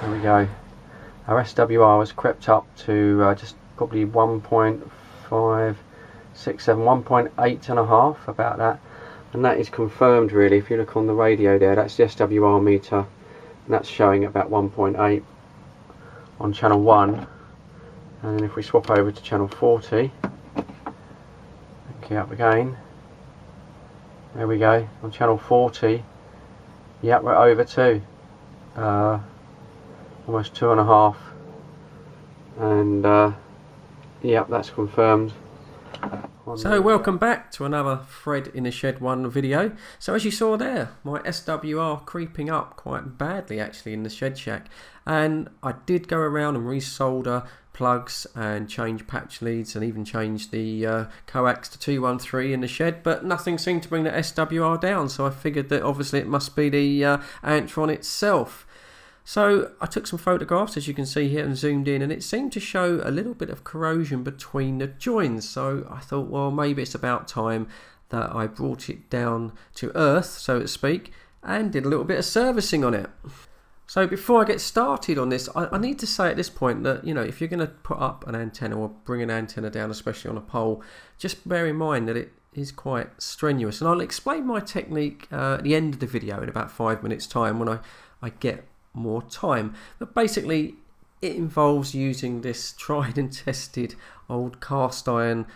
There we go. Our SWR has crept up to just probably 1.567, 1.8 and a half, about that. And that is confirmed really. If you look on the radio there, that's the SWR meter, and that's showing about 1.8 on channel 1. And then if we swap over to channel 40, and key up again, there we go, on channel 40, yep, we're over 2. Almost 2.5, and yep, that's confirmed. So welcome back to another Fred in the Shed 1 video. So as you saw there, my SWR creeping up quite badly actually in the shed shack, and I did go around and resolder plugs and change patch leads and even change the coax to 213 in the shed, but nothing seemed to bring the SWR down, so I figured that obviously it must be the Antron itself. So I took some photographs, as you can see here, and zoomed in, and it seemed to show a little bit of corrosion between the joins. So I thought, well, maybe it's about time that I brought it down to earth, so to speak, and did a little bit of servicing on it. So before I get started on this, I need to say at this point that, you know, if you're going to put up an antenna or bring an antenna down, especially on a pole, just bear in mind that it is quite strenuous. And I'll explain my technique at the end of the video in about 5 minutes time when I get more time. But basically it involves using this tried and tested old cast iron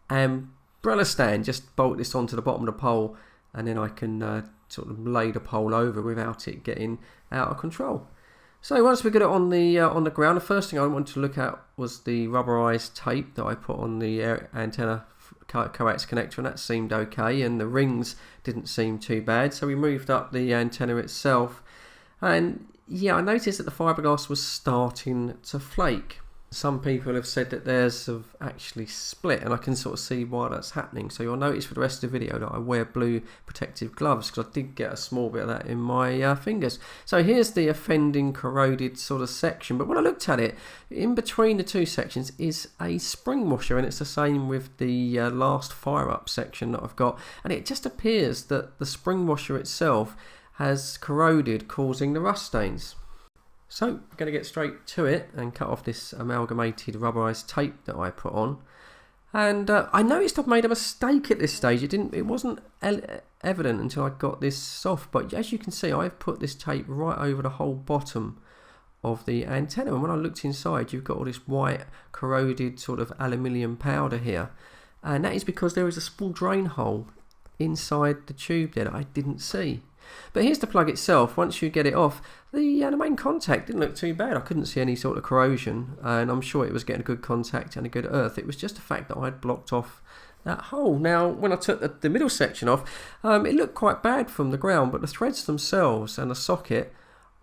umbrella stand. Just bolt this onto the bottom of the pole, and then I can sort of lay the pole over without it getting out of control. So once we got it on the ground, the first thing I wanted to look at was the rubberized tape that I put on the antenna coax connector, and that seemed okay, and the rings didn't seem too bad. So we moved up the antenna itself, and yeah, I noticed that the fiberglass was starting to flake. Some people have said that theirs have actually split, and I can sort of see why that's happening. So you'll notice for the rest of the video that I wear blue protective gloves, because I did get a small bit of that in my fingers. So here's the offending corroded sort of section, but when I looked at it, in between the two sections is a spring washer, and it's the same with the last fire up section that I've got, and it just appears that the spring washer itself has corroded, causing the rust stains. So I'm going to get straight to it and cut off this amalgamated rubberized tape that I put on. And I noticed I've made a mistake at this stage. It wasn't evident until I got this off, but as you can see, I've put this tape right over the whole bottom of the antenna, and when I looked inside, you've got all this white corroded sort of aluminium powder here, and that is because there is a small drain hole inside the tube there that I didn't see. But here's the plug itself. Once you get it off, the main contact didn't look too bad. I couldn't see any sort of corrosion, and I'm sure it was getting a good contact and a good earth. It was just the fact that I'd blocked off that hole. Now, when I took the middle section off, it looked quite bad from the ground, but the threads themselves and the socket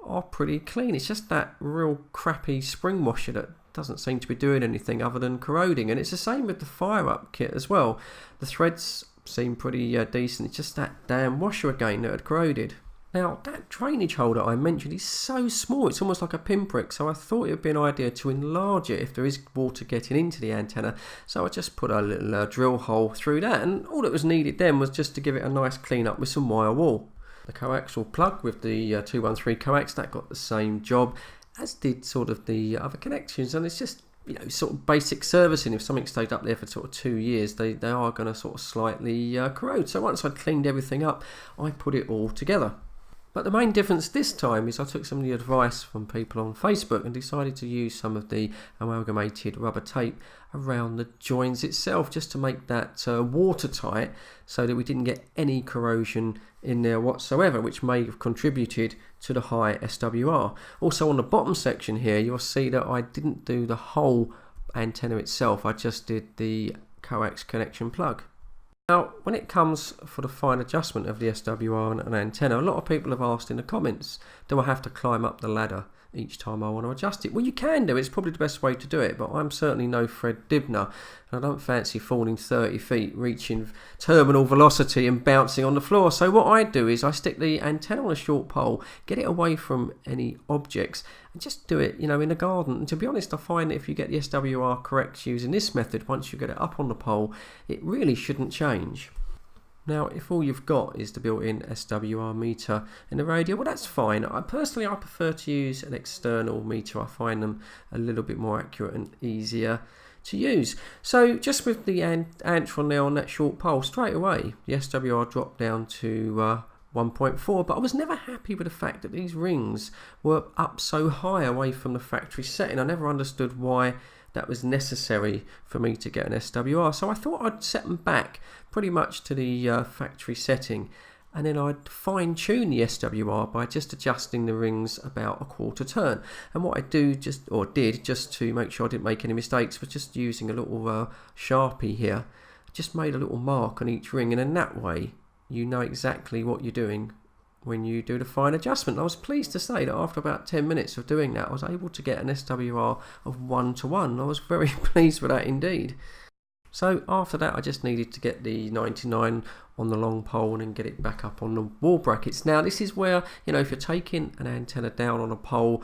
are pretty clean. It's just that real crappy spring washer that doesn't seem to be doing anything other than corroding. And it's the same with the fire up kit as well. The threads seem pretty decent. It's just that damn washer again that had corroded. Now, that drainage hole that I mentioned is so small, it's almost like a pinprick, so I thought it would be an idea to enlarge it if there is water getting into the antenna. So I just put a little drill hole through that, and all that was needed then was just to give it a nice clean up with some wire wool. The coaxial plug with the 213 coax, that got the same job, as did sort of the other connections, and it's just, you know, sort of basic servicing. If something stayed up there for sort of 2 years, they are going to sort of slightly corrode. So once I'd cleaned everything up, I put it all together. But the main difference this time is I took some of the advice from people on Facebook and decided to use some of the amalgamated rubber tape around the joins itself, just to make that watertight, so that we didn't get any corrosion in there whatsoever, which may have contributed to the high SWR. Also on the bottom section here, you'll see that I didn't do the whole antenna itself, I just did the coax connection plug. Now, when it comes for the fine adjustment of the SWR and an antenna, a lot of people have asked in the comments, do I have to climb up the ladder each time I want to adjust it? Well, you can do. It's probably the best way to do it, but I'm certainly no Fred Dibner, and I don't fancy falling 30 feet, reaching terminal velocity and bouncing on the floor. So what I do is I stick the antenna on a short pole, get it away from any objects, and just do it, you know, in the garden. And to be honest, I find that if you get the SWR correct using this method, once you get it up on the pole, it really shouldn't change. Now, if all you've got is the built-in SWR meter in the radio, well, that's fine. I prefer to use an external meter. I find them a little bit more accurate and easier to use. So just with the Antron now on that short pole, straight away the SWR dropped down to 1.4, but I was never happy with the fact that these rings were up so high away from the factory setting. I never understood why that was necessary for me to get an SWR, so I thought I'd set them back pretty much to the factory setting, and then I'd fine-tune the SWR by just adjusting the rings about a quarter turn. And what I did just to make sure I didn't make any mistakes was just using a little Sharpie here. Just made a little mark on each ring, and in that way you know exactly what you're doing when you do the fine adjustment. I was pleased to say that after about 10 minutes of doing that, I was able to get an SWR of 1:1. I was very pleased with that indeed. So after that, I just needed to get the 99 on the long pole and get it back up on the wall brackets. Now this is where, you know, if you're taking an antenna down on a pole,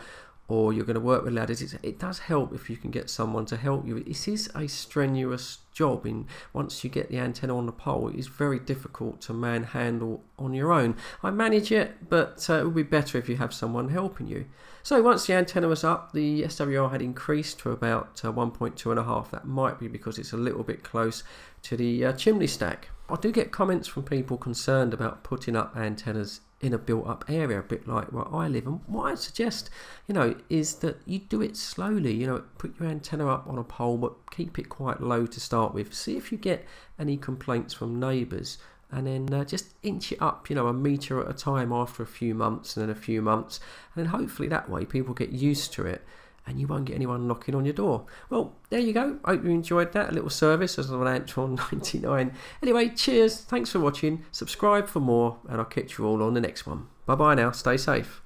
or you're going to work with ladders, it does help if you can get someone to help you. This is a strenuous job. Once you get the antenna on the pole, it is very difficult to manhandle on your own. I manage it, but it would be better if you have someone helping you. So once the antenna was up, the SWR had increased to about 1.2.5. That might be because it's a little bit close to the chimney stack. I do get comments from people concerned about putting up antennas in a built-up area, a bit like where I live. And what I suggest, you know, is that you do it slowly. You know, put your antenna up on a pole, but keep it quite low to start with. See if you get any complaints from neighbours, and then just inch it up, you know, a metre at a time after a few months, and then a few months, and then hopefully that way people get used to it, and you won't get anyone knocking on your door. Well, there you go. Hope you enjoyed that. A little service as an Antron 99. Anyway, cheers. Thanks for watching. Subscribe for more, and I'll catch you all on the next one. Bye-bye now. Stay safe.